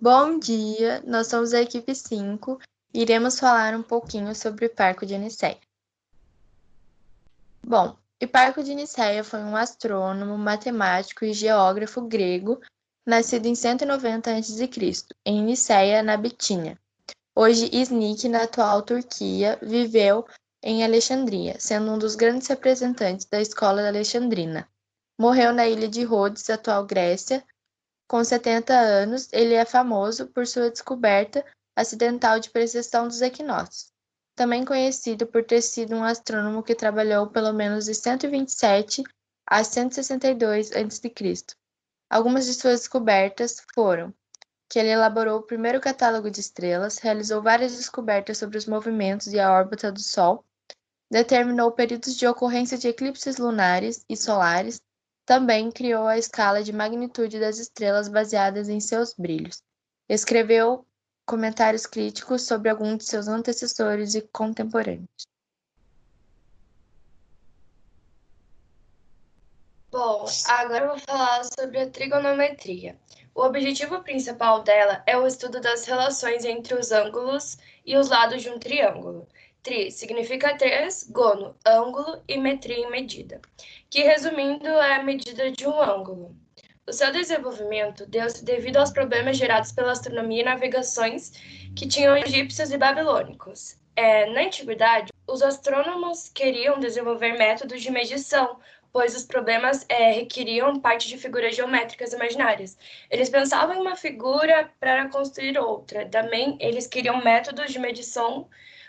Bom dia, nós somos a equipe 5 e iremos falar um pouquinho sobre Hiparco de Nicéia. Bom, Hiparco de Nicéia foi um astrônomo, matemático e geógrafo grego, nascido em 190 a.C., em Nicéia, na Bitínia. Hoje, Iznik, na atual Turquia, viveu em Alexandria, sendo um dos grandes representantes da escola alexandrina. Morreu na ilha de Rhodes, atual Grécia. Com 70 anos, ele é famoso por sua descoberta acidental de precessão dos equinócios, também conhecido por ter sido um astrônomo que trabalhou pelo menos de 127 a 162 a.C. Algumas de suas descobertas foram que ele elaborou o primeiro catálogo de estrelas, realizou várias descobertas sobre os movimentos e a órbita do Sol, determinou períodos de ocorrência de eclipses lunares e solares. Também criou a escala de magnitude das estrelas baseadas em seus brilhos. Escreveu comentários críticos sobre alguns de seus antecessores e contemporâneos. Bom, agora eu vou falar sobre a trigonometria. O objetivo principal dela é o estudo das relações entre os ângulos e os lados de um triângulo. Tri significa 3, gono, ângulo e metria, medida, que resumindo é a medida de um ângulo. O seu desenvolvimento deu-se devido aos problemas gerados pela astronomia e navegações que tinham egípcios e babilônicos. Na antiguidade, os astrônomos queriam desenvolver métodos de medição, pois os problemas requeriam parte de figuras geométricas imaginárias. Eles pensavam em uma figura para construir outra. Também eles queriam métodos de medição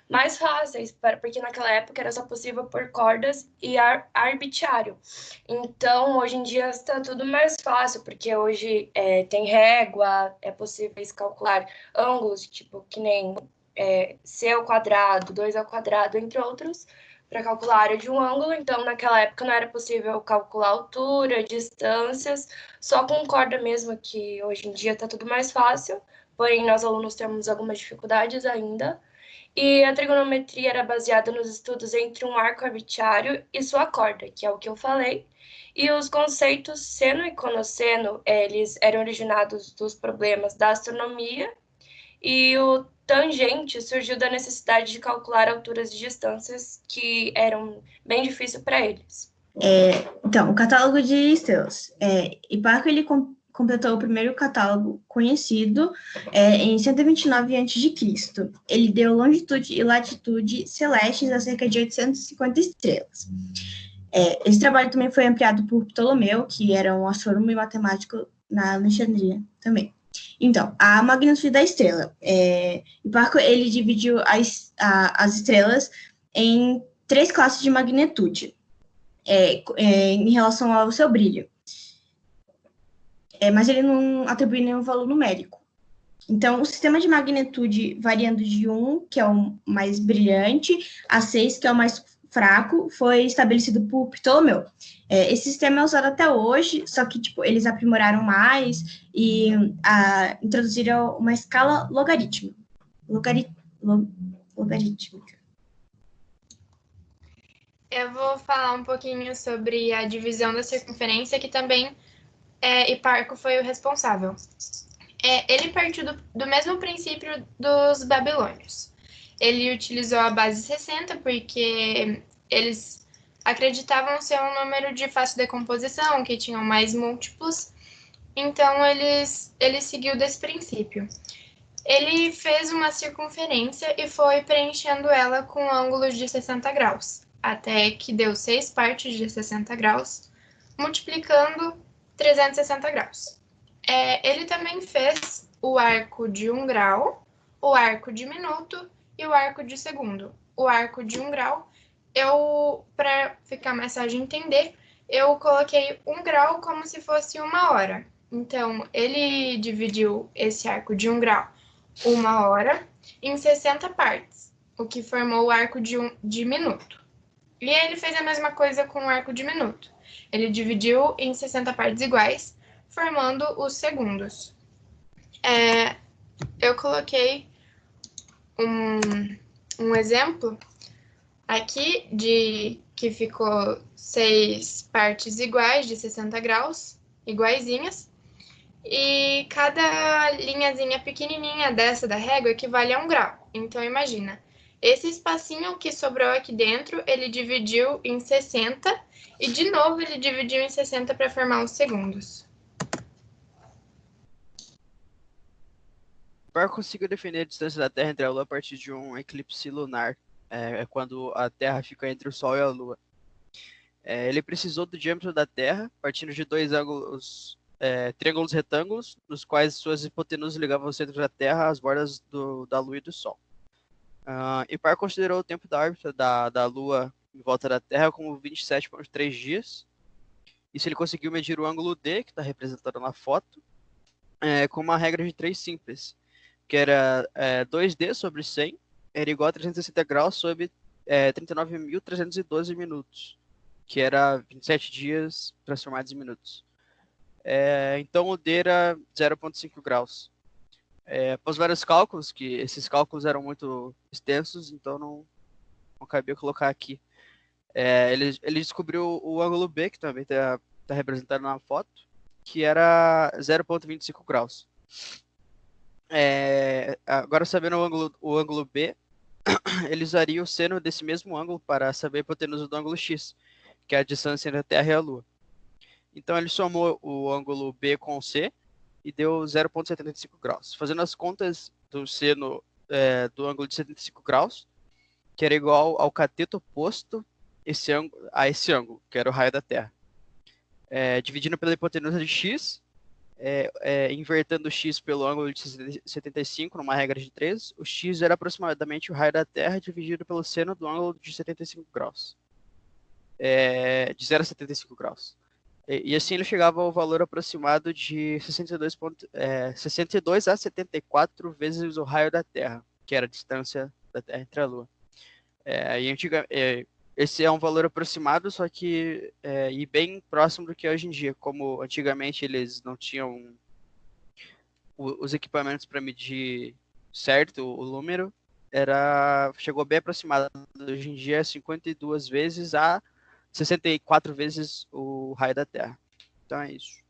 mais fáceis, porque naquela época era só possível por cordas e arbitrário. Então, hoje em dia está tudo mais fácil, porque hoje tem régua, é possível calcular ângulos, tipo, que nem c ao quadrado, 2 ao quadrado, entre outros, para calcular a área de um ângulo. Então, naquela época não era possível calcular altura, distâncias, só com corda mesmo, que hoje em dia está tudo mais fácil, porém nós alunos temos algumas dificuldades ainda. E a trigonometria era baseada nos estudos entre um arco arbitrário e sua corda, que é o que eu falei. E os conceitos seno e conosseno, eles eram originados dos problemas da astronomia, e o tangente surgiu da necessidade de calcular alturas e distâncias que eram bem difíceis para eles. Então, o catálogo de estrelas. Hiparco, ele completou o primeiro catálogo conhecido em 129 a.C. Ele deu longitude e latitude celestes a cerca de 850 estrelas. Esse trabalho também foi ampliado por Ptolomeu, que era um astrônomo e matemático na Alexandria também. Então, a magnitude da estrela. Hiparco, ele dividiu as estrelas em 3 classes de magnitude. Em relação ao seu brilho. Mas ele não atribui nenhum valor numérico. Então, o sistema de magnitude variando de 1, que é o mais brilhante, a 6, que é o mais fraco, foi estabelecido por Ptolomeu. Esse sistema é usado até hoje, só que eles aprimoraram mais e introduziram uma escala logarítmica. Eu vou falar um pouquinho sobre a divisão da circunferência, que também Hiparco foi o responsável. Ele partiu do mesmo princípio dos babilônios. Ele utilizou a base 60 porque eles acreditavam ser um número de fácil decomposição, que tinham mais múltiplos. Então, ele seguiu desse princípio. Ele fez uma circunferência e foi preenchendo ela com ângulos de 60 graus, até que deu 6 partes de 60 graus, multiplicando 360 graus. Ele também fez o arco de 1 grau, o arco de minuto e o arco de segundo. O arco de 1 grau, para ficar mais fácil de entender, eu coloquei 1 grau como se fosse 1 hora. Então, ele dividiu esse arco de 1 grau, 1 hora, em 60 partes, o que formou o arco de minuto. E ele fez a mesma coisa com o arco de minuto. Ele dividiu em 60 partes iguais, formando os segundos. Eu coloquei um exemplo aqui de que ficou 6 partes iguais de 60 graus, iguaizinhas. E cada linhazinha pequenininha dessa da régua equivale a 1 grau. Então, imagina, esse espacinho que sobrou aqui dentro, ele dividiu em 60 e, de novo, ele dividiu em 60 para formar os segundos. Hipparco conseguiu definir a distância da Terra entre a Lua a partir de um eclipse lunar, quando a Terra fica entre o Sol e a Lua. Ele precisou do diâmetro da Terra, partindo de dois ângulos, triângulos retângulos, nos quais suas hipotenusas ligavam o centro da Terra às bordas da Lua e do Sol. Hipparco considerou o tempo da órbita da Lua em volta da Terra como 27,3 dias. Isso ele conseguiu medir o ângulo D, que está representado na foto, com uma regra de 3 simples, que era 2D sobre 100 era igual a 360 graus sobre 39.312 minutos, que era 27 dias transformados em minutos. Então o D era 0,5 graus. Após vários cálculos, que esses cálculos eram muito extensos, então não cabia colocar aqui. Ele descobriu o ângulo B, que também está representado na foto, que era 0,25 graus. Agora, sabendo o ângulo B, ele usaria o seno desse mesmo ângulo para saber a hipotenusa do ângulo X, que é a distância entre a Terra e a Lua. Então, ele somou o ângulo B com C e deu 0,75 graus. Fazendo as contas do seno do ângulo de 75 graus, que era igual ao cateto oposto a esse ângulo, que era o raio da Terra. Dividindo pela hipotenusa de X, invertendo o X pelo ângulo de 75, numa regra de 3, o X era aproximadamente o raio da Terra dividido pelo seno do ângulo de 75 graus. De 0 a 75 graus. E assim ele chegava ao valor aproximado de 62 a 74 vezes o raio da Terra, que era a distância da Terra entre a Lua. Esse é um valor aproximado, só que e bem próximo do que é hoje em dia. Como antigamente eles não tinham os equipamentos para medir certo o número, chegou bem aproximado. Hoje em dia é 52 vezes a 64 vezes o raio da Terra. Então é isso.